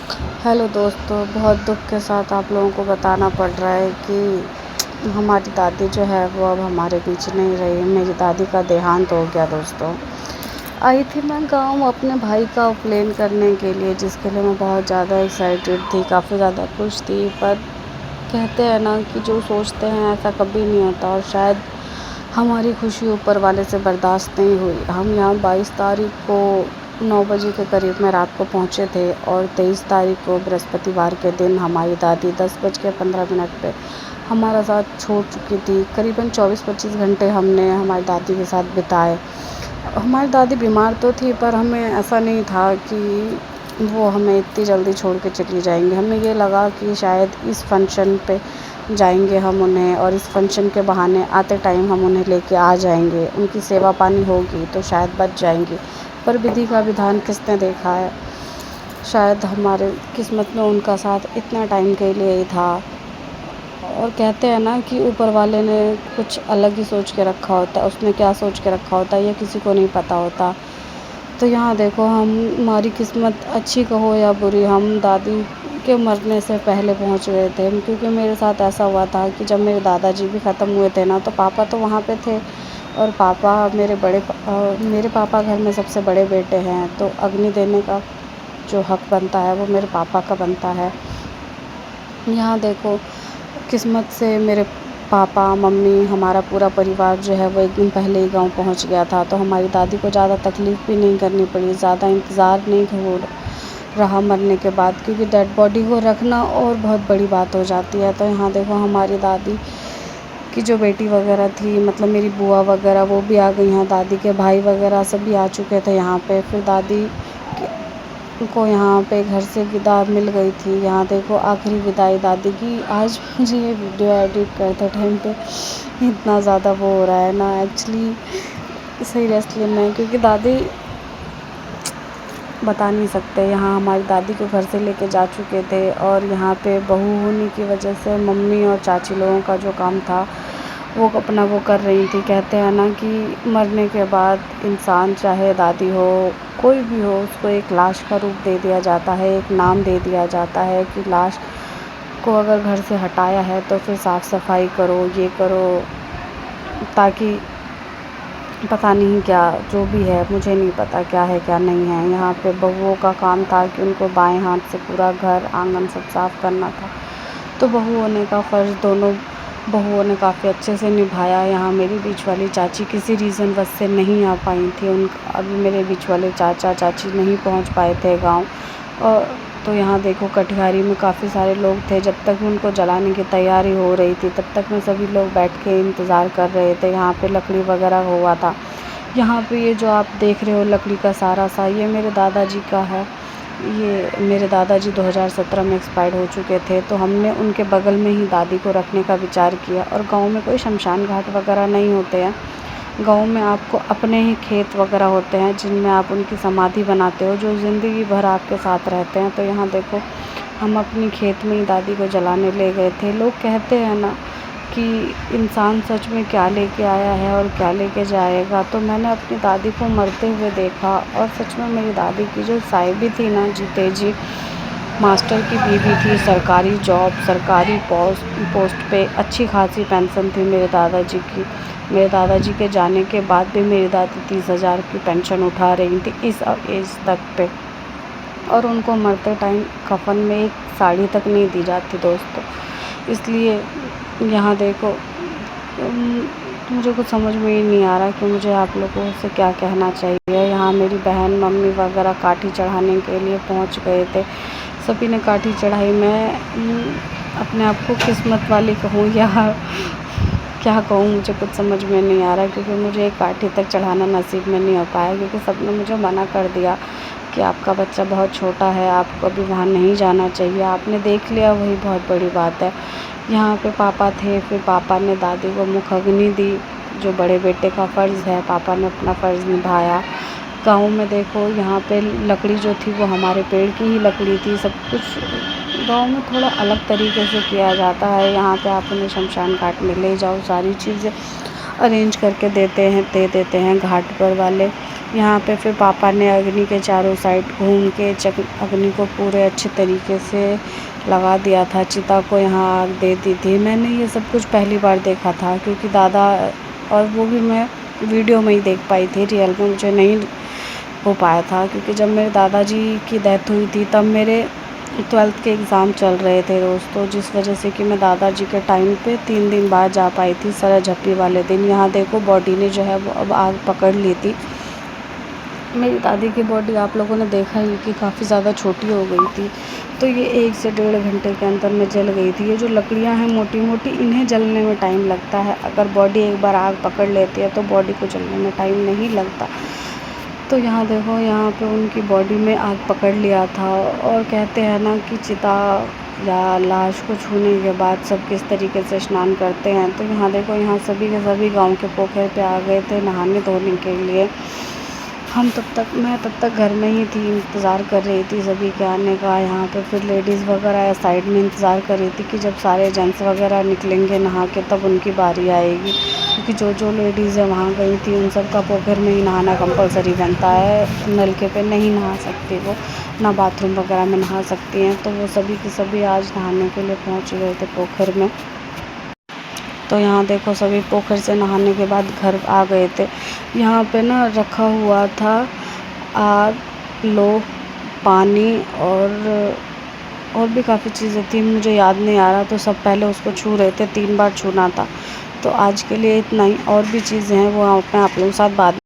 Hello दोस्तों, बहुत दुःख के साथ आप लोगों को बताना पड़ रहा है कि हमारी दादी जो है वो अब हमारे बीच नहीं रही। मेरी दादी का देहांत हो गया दोस्तों। आई थी मैं गाँव अपने भाई का उपनयन करने के लिए, जिसके लिए मैं बहुत ज़्यादा एक्साइटेड थी, काफ़ी ज़्यादा खुश थी। पर कहते हैं ना कि जो सोचते हैं ऐसा कभी नहीं होता, और शायद हमारी खुशी ऊपर वाले से बर्दाश्त नहीं हुई। हम यहाँ 22 तारीख को 9 बजे के करीब में रात को पहुँचे थे, और 23 तारीख को बृहस्पतिवार के दिन हमारी दादी 10:15 पे हमारा साथ छोड़ चुकी थी। करीबन 24-25 घंटे हमने हमारी दादी के साथ बिताए। हमारी दादी बीमार तो थी, पर हमें ऐसा नहीं था कि वो हमें इतनी जल्दी छोड़ के चली जाएंगी। हमें ये लगा कि शायद इस फंक्शन पे जाएंगे हम उन्हें, और इस फंक्शन के बहाने आते टाइम हम उन्हें लेके आ जाएंगे, उनकी सेवा पानी होगी तो शायद बच जाएंगी। पर विधि का विधान किसने देखा है। शायद हमारे किस्मत में उनका साथ इतना टाइम के लिए ही था। और कहते हैं ना कि ऊपर वाले ने कुछ अलग ही सोच के रखा होता है। उसने क्या सोच के रखा होता है ये किसी को नहीं पता होता। तो यहाँ देखो, हमारी किस्मत अच्छी कहो या बुरी, हम दादी के मरने से पहले पहुँच गए थे। क्योंकि मेरे साथ ऐसा हुआ था कि जब मेरे दादाजी भी ख़त्म हुए थे ना, तो पापा तो वहाँ पे थे, और पापा मेरे पापा घर में सबसे बड़े बेटे हैं, तो अग्नि देने का जो हक बनता है वो मेरे पापा का बनता है। यहाँ देखो, किस्मत से मेरे पापा मम्मी हमारा पूरा परिवार जो है वो एक दिन पहले ही गाँव पहुँच गया था, तो हमारी दादी को ज़्यादा तकलीफ़ भी नहीं करनी पड़ी, ज़्यादा इंतज़ार नहीं हो रहा मरने के बाद, क्योंकि डेड बॉडी को रखना और बहुत बड़ी बात हो जाती है। तो यहाँ देखो, हमारी दादी की जो बेटी वगैरह थी, मतलब मेरी बुआ वगैरह, वो भी आ गई हैं। दादी के भाई वगैरह सभी आ चुके थे यहाँ पे। फिर दादी को यहाँ पे घर से विदा मिल गई थी। यहाँ देखो, आखिरी विदाई दादी की। आज मुझे ये वीडियो एडिट करते टाइम पे इतना ज़्यादा वो हो रहा है ना, एक्चुअली सीरियसली में, क्योंकि दादी बता नहीं सकते। यहाँ हमारी दादी को घर से लेके जा चुके थे, और यहाँ पे बहू होने की वजह से मम्मी और चाची लोगों का जो काम था वो अपना वो कर रही थी। कहते हैं ना कि मरने के बाद इंसान, चाहे दादी हो कोई भी हो, उसको एक लाश का रूप दे दिया जाता है, एक नाम दे दिया जाता है कि लाश को अगर घर से हटाया है तो फिर साफ़ सफाई करो, ये करो, ताकि पता नहीं क्या जो भी है, मुझे नहीं पता क्या है क्या नहीं है। यहाँ पे बहुओं का काम था कि उनको बाएं हाथ से पूरा घर आंगन सब साफ़ करना था। तो बहू होने का फ़र्ज़ दोनों बहुओं ने काफ़ी अच्छे से निभाया। यहाँ मेरी बीच वाली चाची किसी रीज़नवश से नहीं आ पाई थी। अभी मेरे बीच वाले चाचा चाची नहीं पहुँच पाए थे गाँव। और तो यहाँ देखो, कटिहारी में काफ़ी सारे लोग थे। जब तक उनको जलाने की तैयारी हो रही थी, तब तक में सभी लोग बैठ के इंतज़ार कर रहे थे। यहाँ पे लकड़ी वगैरह हुआ था। यहाँ पे ये जो आप देख रहे हो लकड़ी का सारा सा, ये मेरे दादाजी का है। ये मेरे दादाजी 2017 में एक्सपायर हो चुके थे, तो हमने उनके बगल में ही दादी को रखने का विचार किया। और गांव में कोई शमशान घाट वगैरह नहीं होते हैं। गांव में आपको अपने ही खेत वगैरह होते हैं, जिनमें आप उनकी समाधि बनाते हो, जो ज़िंदगी भर आपके साथ रहते हैं। तो यहाँ देखो, हम अपनी खेत में ही दादी को जलाने ले गए थे। लोग कहते हैं ना कि इंसान सच में क्या लेके आया है और क्या लेके जाएगा। तो मैंने अपनी दादी को मरते हुए देखा, और सच में मेरी दादी की जो साहिबी थी ना, जीते जी मास्टर की बीवी थी, सरकारी जॉब, सरकारी पोस्ट पे अच्छी खासी पेंशन थी मेरे दादाजी की। मेरे दादाजी के जाने के बाद भी मेरी दादी 30,000 की पेंशन उठा रही थी इस एज तक पे। और उनको मरते टाइम कफन में एक साड़ी तक नहीं दी जाती दोस्तों। इसलिए यहाँ देखो, मुझे कुछ समझ में ही नहीं आ रहा कि मुझे आप लोगों से क्या कहना चाहिए। यहाँ मेरी बहन मम्मी वगैरह काठी चढ़ाने के लिए पहुँच गए थे। सभी ने काठी चढ़ाई। मैं अपने आप को किस्मत वाली कहूँ या क्या कहूँ, मुझे कुछ समझ में नहीं आ रहा, क्योंकि मुझे एक काठी तक चढ़ाना नसीब में नहीं हो पाया। क्योंकि सबने मुझे मना कर दिया कि आपका बच्चा बहुत छोटा है, आपको अभी वहाँ नहीं जाना चाहिए, आपने देख लिया वही बहुत बड़ी बात है। यहाँ पे पापा थे, फिर पापा ने दादी को मुख अग्नि दी, जो बड़े बेटे का फ़र्ज़ है। पापा ने अपना फ़र्ज़ निभाया। गाँव में देखो, यहाँ पे लकड़ी जो थी वो हमारे पेड़ की ही लकड़ी थी। सब कुछ गाँव में थोड़ा अलग तरीके से किया जाता है। यहाँ पे आप उन्हें शमशान घाट में ले जाओ, सारी चीज़ें अरेंज करके दे देते हैं घाट पर वाले। यहाँ पे फिर पापा ने अग्नि के चारों साइड घूम के अग्नि को पूरे अच्छे तरीके से लगा दिया था, चिता को यहाँ आग दे दी थी। मैंने ये सब कुछ पहली बार देखा था, क्योंकि दादा, और वो भी मैं वीडियो में ही देख पाई थी, रियल में मुझे नहीं हो पाया था, क्योंकि जब मेरे दादाजी की डेथ हुई थी तब मेरे 12th के एग्ज़ाम चल रहे थे दोस्तों, जिस वजह से कि मैं दादाजी के टाइम पे 3 दिन बाद जा पाई थी, सरा झप्पी वाले दिन। यहाँ देखो बॉडी ने जो है वो अब आग पकड़ ली थी। मेरी दादी की बॉडी आप लोगों ने देखा ही कि काफ़ी ज़्यादा छोटी हो गई थी, तो ये 1 से 1.5 घंटे के अंदर में जल गई थी। ये जो लकड़ियाँ हैं मोटी-मोटी, इन्हें जलने में टाइम लगता है। अगर बॉडी एक बार आग पकड़ लेती है तो बॉडी को जलने में टाइम नहीं लगता। तो यहाँ देखो, यहाँ पे उनकी बॉडी में आग पकड़ लिया था, और कहते हैं ना कि चिता या लाश को छूने के बाद सब किस तरीके से स्नान करते हैं। तो यहाँ देखो, यहाँ सभी के सभी गांव के पोखर पे आ गए थे नहाने धोने के लिए। मैं तब तक घर में ही थी, इंतज़ार कर रही थी सभी के आने का। यहाँ पे फिर लेडीज़ वगैरह साइड में इंतज़ार कर रही थी कि जब सारे जेंट्स वगैरह निकलेंगे नहा के तब उनकी बारी आएगी, क्योंकि जो लेडीज़ है वहाँ गई थी उन सब का पोखर में ही नहाना कंपलसरी बनता है। नलके पे नहीं नहा सकती वो, ना बाथरूम वगैरह में नहा सकती हैं। तो वो सभी के सभी आज नहाने के लिए पहुँच गए थे पोखर में। तो यहाँ देखो, सभी पोखर से नहाने के बाद घर आ गए थे। यहाँ पे ना रखा हुआ था आग, लो, पानी और भी काफ़ी चीज़ें थी, मुझे याद नहीं आ रहा। तो सब पहले उसको छू रहे थे, 3 बार छूना था। तो आज के लिए इतना ही, और भी चीज़ें हैं वो मैं आप लोगों के साथ बाद